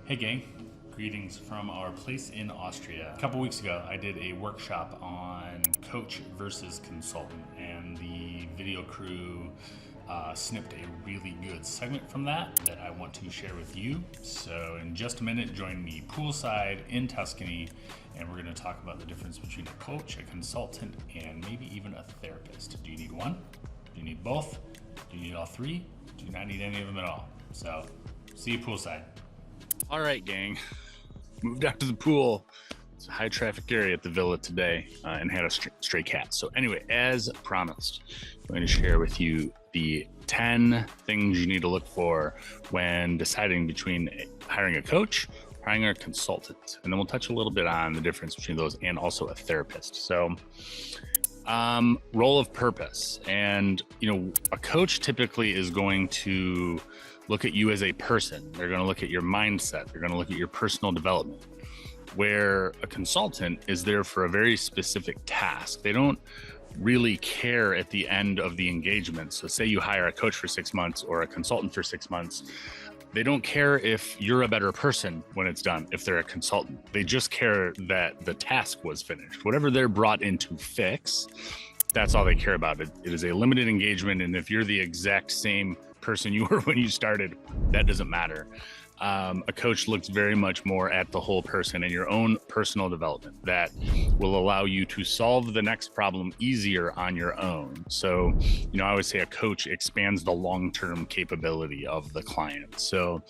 Hey gang, greetings from our place in Austria. A couple weeks ago, I did a workshop on coach versus consultant, and the video crew snipped a really good segment from that I want to share with you. So in just a minute, join me poolside in Tuscany, and we're going to talk about the difference between a coach, a consultant, and maybe even a therapist. Do you need one? Do you need both? Do you need all three? Do you not need any of them at all? So see you poolside. All right, gang. Moved out to the pool. It's a high traffic area at the villa today and had a stray cat. So anyway, as promised, I'm going to share with you the 10 things you need to look for when deciding between hiring a coach, hiring a consultant. And then we'll touch a little bit on the difference between those and also a therapist. So role of purpose. And, a coach typically is going to look at you as a person. They're going to look at your mindset. They're going to look at your personal development. Where a consultant is there for a very specific task. They don't really care at the end of the engagement. So say you hire a coach for 6 months or a consultant for 6 months. They don't care if you're a better person when it's done, if they're a consultant. They just care that the task was finished. Whatever they're brought in to fix, that's all they care about. It is a limited engagement. And if you're the exact same person you were when you started, that doesn't matter. A coach looks very much more at the whole person and your own personal development that will allow you to solve the next problem easier on your own. So, I always say a coach expands the long-term capability of the client. So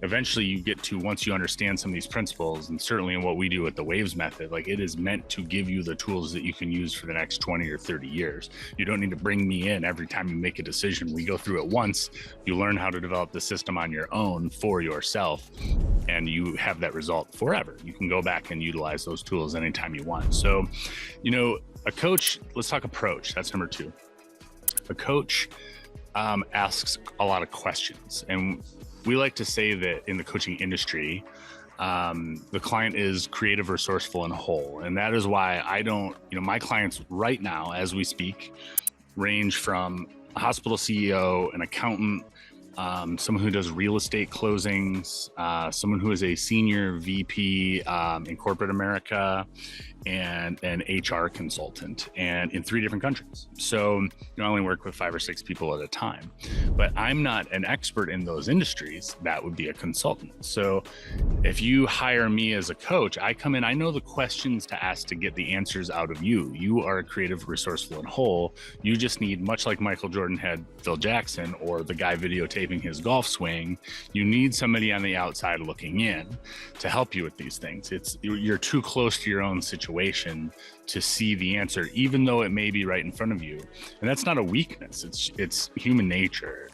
eventually you get to, once you understand some of these principles, and certainly in what we do with the Waves method, like it is meant to give you the tools that you can use for the next 20 or 30 years. You don't need to bring me in every time you make a decision. We go through it once, you learn how to develop the system on your own for yourself, and you have that result forever. You can go back and utilize those tools anytime you want. So, a coach, let's talk approach. That's number 2. A coach asks a lot of questions. And we like to say that in the coaching industry, the client is creative, resourceful, and whole. And that is why I don't, my clients right now, as we speak, range from a hospital CEO, an accountant, someone who does real estate closings, someone who is a senior VP in corporate America, and an HR consultant, and in 3 different countries. So I only work with 5 or 6 people at a time, but I'm not an expert in those industries. That would be a consultant. So if you hire me as a coach, I come in, I know the questions to ask to get the answers out of you. You are creative, resourceful, and whole. You just need, much like Michael Jordan had Phil Jackson or the guy videotaping his golf swing, you need somebody on the outside looking in to help you with these things. You're too close to your own situation to see the answer, even though it may be right in front of you. And that's not a weakness. It's human nature.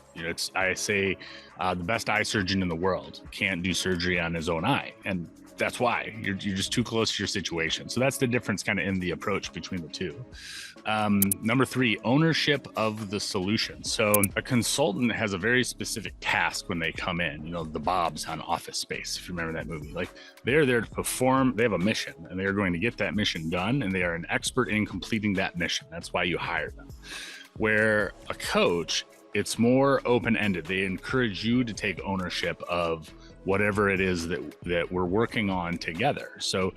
I say the best eye surgeon in the world can't do surgery on his own eye. And that's why you're just too close to your situation. So that's the difference kind of in the approach between the two. Number 3, ownership of the solution. So a consultant has a very specific task when they come in, the Bobs on Office Space, if you remember that movie. Like, they're there to perform, they have a mission, and they are going to get that mission done, and they are an expert in completing that mission. That's why you hire them. Where a coach, it's more open-ended. They encourage you to take ownership of whatever it is that we're working on together. So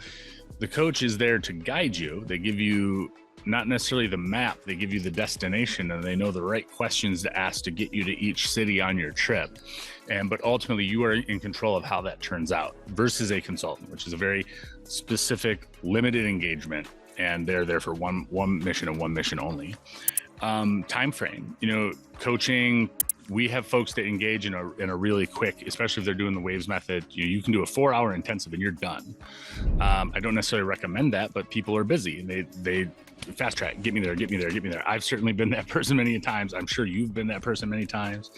the coach is there to guide you. They give you not necessarily the map, they give you the destination, and they know the right questions to ask to get you to each city on your trip. But ultimately you are in control of how that turns out, versus a consultant, which is a very specific, limited engagement, and they're there for one mission and one mission only. Timeframe, coaching, we have folks that engage in a really quick, especially if they're doing the Waves method, you can do a 4-hour intensive and you're done. I don't necessarily recommend that, but people are busy and they fast track, get me there. I've certainly been that person many times. I'm sure you've been that person many times.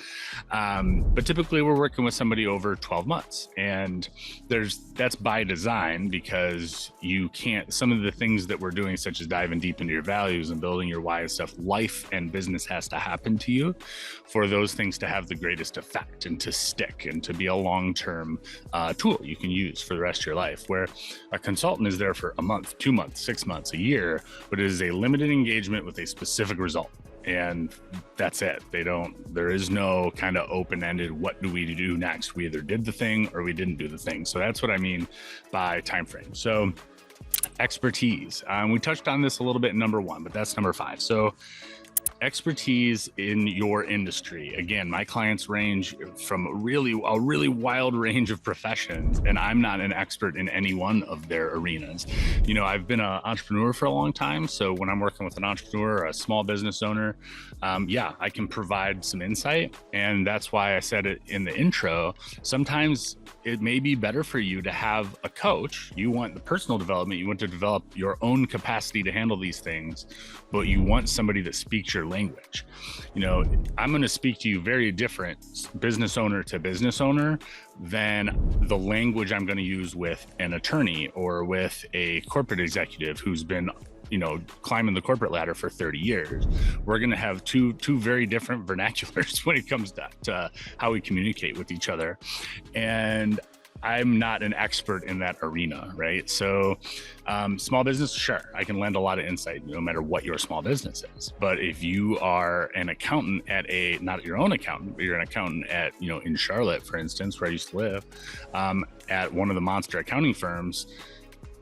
But typically we're working with somebody over 12 months, and that's by design, because you can't, some of the things that we're doing, such as diving deep into your values and building your why and stuff, life and business has to happen to you for those things to have the greatest effect and to stick and to be a long-term tool you can use for the rest of your life. Where a consultant is there for a month, 2 months, 6 months, a year, but it is a limited engagement with a specific result. and that's it. There is no kind of open-ended, what do we do next? We either did the thing or we didn't do the thing. So that's what I mean by time frame. So expertise. We touched on this a little bit in number 1, but that's number 5. So expertise in your industry. Again, my clients range from a really wild range of professions, and I'm not an expert in any one of their arenas. I've been an entrepreneur for a long time, so when I'm working with an entrepreneur or a small business owner, I can provide some insight, and that's why I said it in the intro. Sometimes it may be better for you to have a coach. You want the personal development, you want to develop your own capacity to handle these things, but you want somebody that speaks your language. I'm going to speak to you very different business owner to business owner than the language I'm going to use with an attorney or with a corporate executive who's been climbing the corporate ladder for 30 years. We're going to have two very different vernaculars when it comes to how we communicate with each other. And I'm not an expert in that arena, right? So small business, sure, I can lend a lot of insight no matter what your small business is. But if you are an accountant at not your own accountant, but you're an accountant at, in Charlotte, for instance, where I used to live, at one of the monster accounting firms,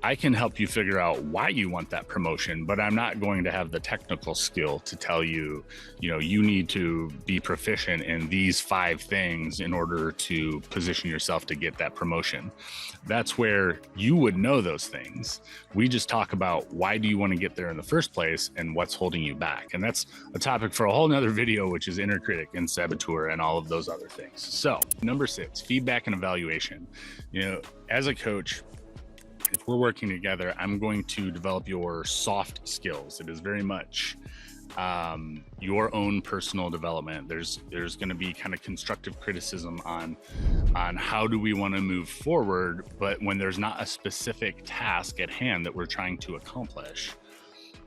I can help you figure out why you want that promotion, but I'm not going to have the technical skill to tell you, you need to be proficient in these 5 things in order to position yourself to get that promotion. That's where you would know those things. We just talk about why do you want to get there in the first place and what's holding you back. And that's a topic for a whole nother video, which is inner critic and saboteur and all of those other things. So number 6, feedback and evaluation. As a coach, if we're working together, I'm going to develop your soft skills. It is very much your own personal development. There's going to be kind of constructive criticism on how do we want to move forward, but when there's not a specific task at hand that we're trying to accomplish,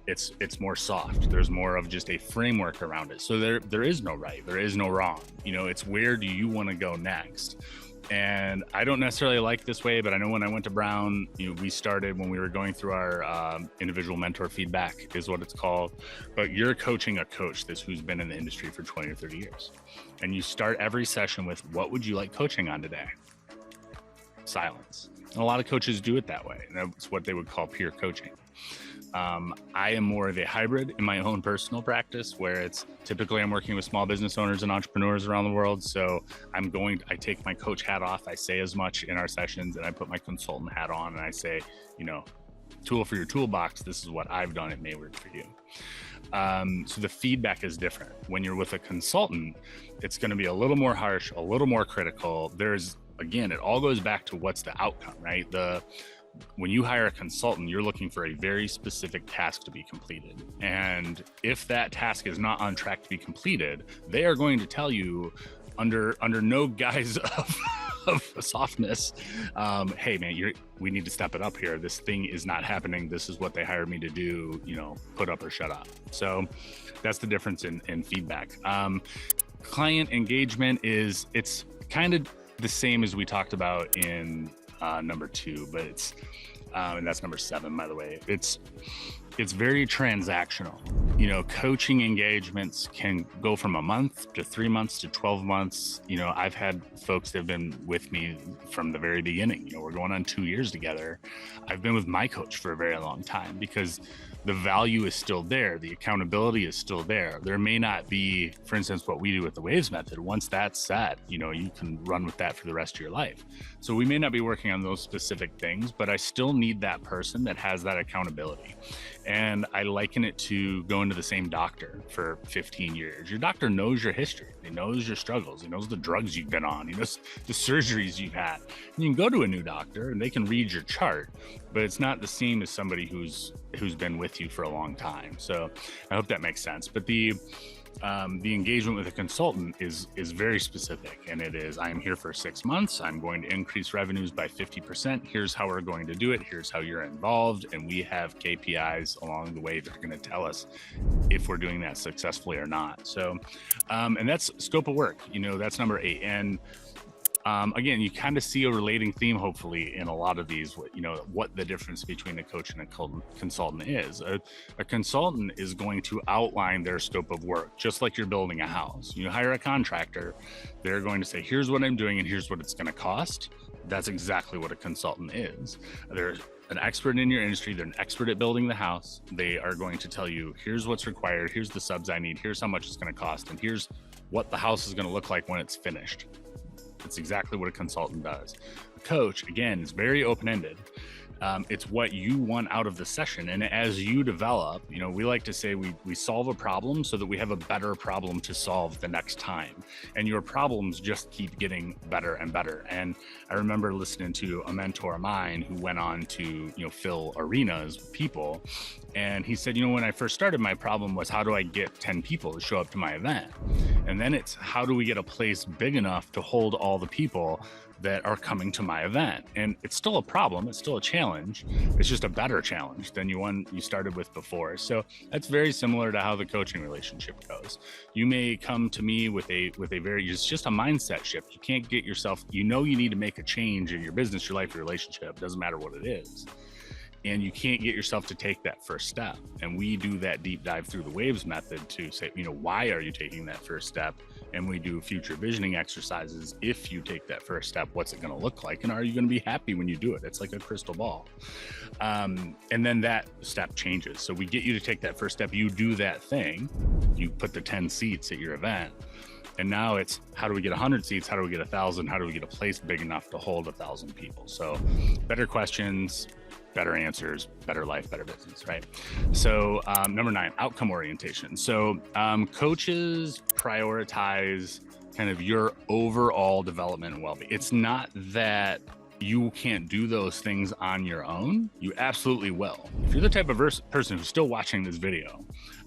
it's more soft. There's more of just a framework around it. So there is no right, there is no wrong. It's where do you want to go next? And I don't necessarily like this way, but I know when I went to Brown, we started when we were going through our individual mentor feedback is what it's called. But you're coaching a coach who's been in the industry for 20 or 30 years. And you start every session with, what would you like coaching on today? Silence. And a lot of coaches do it that way. And that's what they would call peer coaching. I am more of a hybrid in my own personal practice, where it's typically I'm working with small business owners and entrepreneurs around the world. So I take my coach hat off. I say as much in our sessions, and I put my consultant hat on, and I say, tool for your toolbox. This is what I've done. It may work for you. So the feedback is different. When you're with a consultant, it's going to be a little more harsh, a little more critical. Again, it all goes back to what's the outcome, right? When you hire a consultant, you're looking for a very specific task to be completed. And if that task is not on track to be completed, they are going to tell you under no guise of softness, hey man, we need to step it up here. This thing is not happening. This is what they hired me to do, put up or shut up. So that's the difference in feedback. Client engagement it's kind of the same as we talked about in number 2, but and that's number 7, by the way. It's very transactional. Coaching engagements can go from a month to 3 months to 12 months. I've had folks that have been with me from the very beginning. We're going on 2 years together. I've been with my coach for a very long time because the value is still there. The accountability is still there. There may not be, for instance, what we do with the Waves method. Once that's set, you can run with that for the rest of your life. So we may not be working on those specific things, but I still need that person that has that accountability. And I liken it to going to the same doctor for 15 years. Your doctor knows your history. He knows your struggles. He knows the drugs you've been on. He knows the surgeries you've had. And you can go to a new doctor and they can read your chart, but it's not the same as somebody who's been with you for a long time. So I hope that makes sense. But the engagement with a consultant is very specific, and it is, I am here for 6 months. I'm going to increase revenues by 50%. Here's how we're going to do it. Here's how you're involved. And we have KPIs along the way that are going to tell us if we're doing that successfully or not. So, and that's scope of work. That's number 8. And again, you kind of see a relating theme, hopefully, in a lot of these, what the difference between a coach and a consultant is. A consultant is going to outline their scope of work, just like you're building a house. You hire a contractor, they're going to say, here's what I'm doing and here's what it's going to cost. That's exactly what a consultant is. They're an expert in your industry. They're an expert at building the house. They are going to tell you, here's what's required, here's the subs I need, here's how much it's going to cost, and here's what the house is going to look like when it's finished. That's exactly what a consultant does. A coach, again, is very open-ended. It's what you want out of the session. And as you develop, we like to say we solve a problem so that we have a better problem to solve the next time. And your problems just keep getting better and better. And I remember listening to a mentor of mine who went on to, fill arenas with people. And he said, when I first started, my problem was, how do I get 10 people to show up to my event? And then it's, how do we get a place big enough to hold all the people that are coming to my event? And it's still a problem. It's still a challenge. It's just a better challenge than you started with before. So that's very similar to how the coaching relationship goes. You may come to me with a it's just a mindset shift. You can't get yourself, you need to make a change in your business, your life, your relationship. Doesn't matter what it is. And you can't get yourself to take that first step. And we do that deep dive through the waves method to say, why are you taking that first step? And we do future visioning exercises. If you take that first step, what's it going to look like? And are you going to be happy when you do it? It's like a crystal ball. And then that step changes. So we get you to take that first step. You do that thing. You put the 10 seats at your event. And now it's, how do we get 100 seats? How do we get 1,000? How do we get a place big enough to hold 1,000 people? So better questions, better answers, better life, better business, right? So number 9, outcome orientation. So coaches prioritize kind of your overall development and well-being. It's not that you can't do those things on your own. You absolutely will. If you're the type of person who's still watching this video,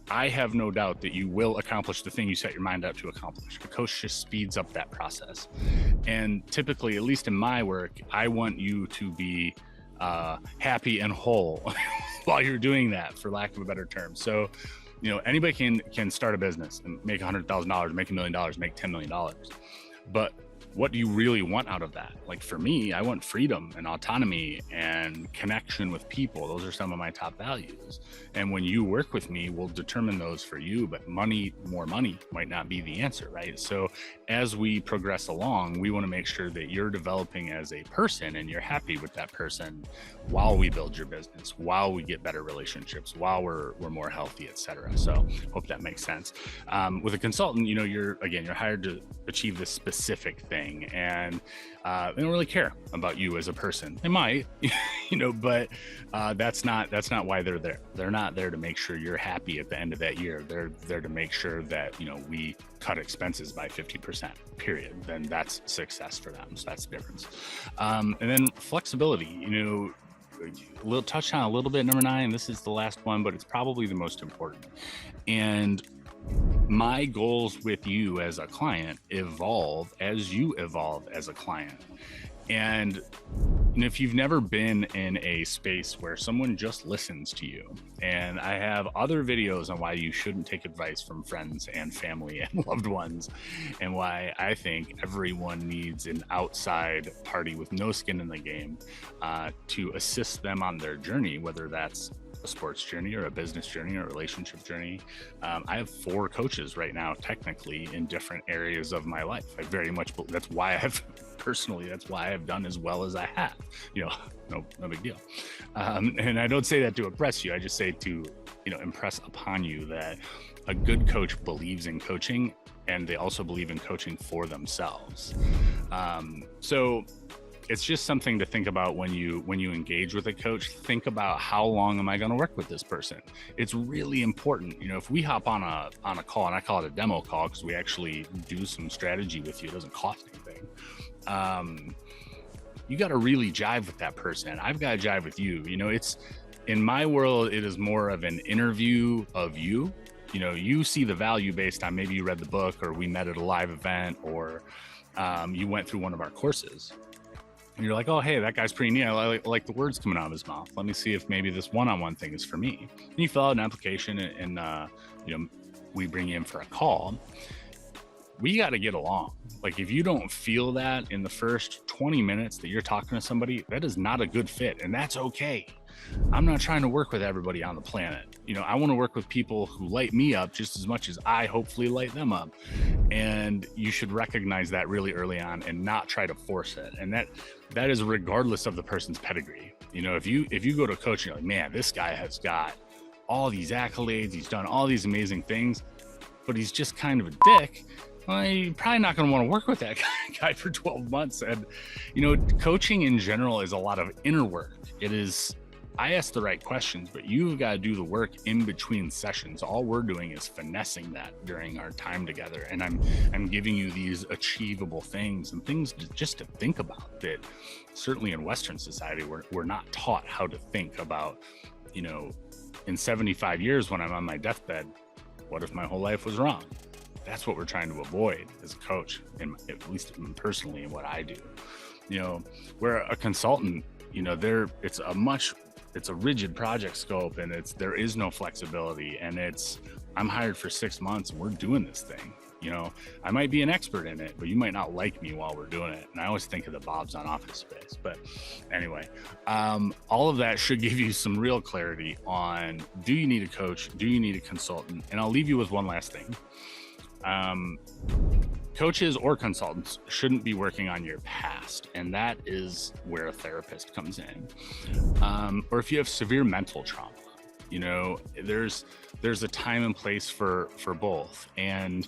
I have no doubt that you will accomplish the thing you set your mind out to accomplish. A coach just speeds up that process. And typically, at least in my work, I want you to be happy and whole while you're doing that, for lack of a better term. So, anybody can start a business and make $100,000, make $1 million, make $10 million. But what do you really want out of that? Like for me, I want freedom and autonomy and connection with people. Those are some of my top values. And when you work with me, we'll determine those for you, but more money might not be the answer, right? So as we progress along, we want to make sure that you're developing as a person and you're happy with that person while we build your business, while we get better relationships, while we're more healthy, et cetera. So hope that makes sense. With a consultant, you're hired to achieve this specific thing, and they don't really care about you as a person. They might, but that's not why they're there. They're not there to make sure you're happy at the end of that year. They're there to make sure that, we cut expenses by 50%, period. Then that's success for them. So that's the difference. And then flexibility, we'll touch on a little bit, number 9. This is the last one, but it's probably the most important. And my goals with you as a client evolve as you evolve as a client. And if you've never been in a space where someone just listens to you, and I have other videos on why you shouldn't take advice from friends and family and loved ones, and why I think everyone needs an outside party with no skin in the game to assist them on their journey, whether that's a sports journey or a business journey or a relationship journey. I have 4 coaches right now, technically, in different areas of my life. I very much, that's why I've done as well as I have, no big deal. And I don't say that to impress you. I just say to, impress upon you that a good coach believes in coaching, and they also believe in coaching for themselves. So it's just something to think about when you engage with a coach. Think about, how long am I going to work with this person? It's really important. If we hop on a call, and I call it a demo call because we actually do some strategy with you, it doesn't cost anything. You got to really jive with that person. I've got to jive with you. It's, in my world, it is more of an interview of you. You see the value based on, maybe you read the book, or we met at a live event, or you went through one of our courses. And you're like, oh, hey, that guy's pretty neat. I like the words coming out of his mouth. Let me see if maybe this one-on-one thing is for me. And you fill out an application, and we bring you in for a call. we got to get along. Like, if you don't feel that in the first 20 minutes that you're talking to somebody, that is not a good fit, and that's okay. I'm not trying to work with everybody on the planet. You know, I want to work with people who light me up just as much as I hopefully light them up. And you should recognize that really early on and not try to force it. And that is regardless of the person's pedigree. You know, if you go to a coach and you're like, man, this guy has got all these accolades, he's done all these amazing things, but he's just kind of a dick, well, you're probably not going to want to work with that guy for 12 months. And, you know, coaching in general is a lot of inner work. It is, I ask the right questions, but you've got to do the work in between sessions. All we're doing is finessing that during our time together. And I'm giving you these achievable things and things just to think about that certainly in Western society, we're not taught how to think about, you know, in 75 years when I'm on my deathbed, what if my whole life was wrong? That's what we're trying to avoid as a coach, at least personally in what I do. You know, where a consultant, you know, it's a rigid project scope, and there is no flexibility, and I'm hired for 6 months and we're doing this thing. You know, I might be an expert in it, but you might not like me while we're doing it. And I always think of the Bob's on Office Space. But anyway, all of that should give you some real clarity on, do you need a coach? Do you need a consultant? And I'll leave you with one last thing. Coaches or consultants shouldn't be working on your past, and that is where a therapist comes in. Or if you have severe mental trauma, you know, there's a time and place for both. And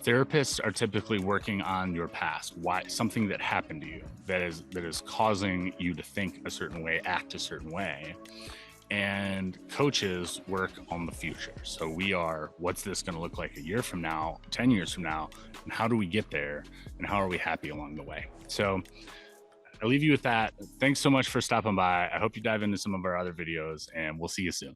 therapists are typically working on your past, why something that happened to you that is causing you to think a certain way, act a certain way. And coaches work on the future. So what's this going to look like a year from now, 10 years from now, and how do we get there, and how are we happy along the way? So I'll leave you with that. Thanks so much for stopping by. I hope you dive into some of our other videos, and we'll see you soon.